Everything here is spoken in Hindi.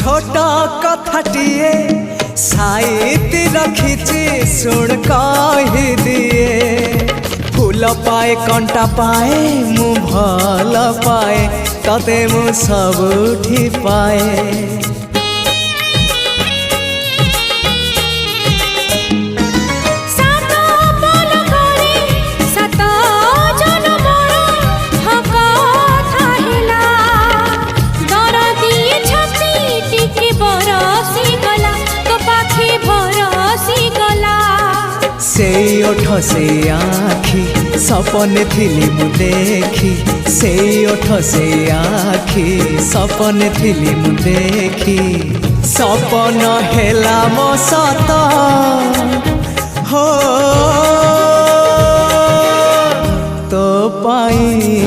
छोट कथाटिए साइती रखिछि सुन कहि दिए फूल पाए कंटा पाए मु भल पाए तते मु सबुठी पाए। से ओठ से आखी सपने थिली मु देखी से ओठ से आखी सपने थिली मु देखी सपन हेला मो सत हो तो पाई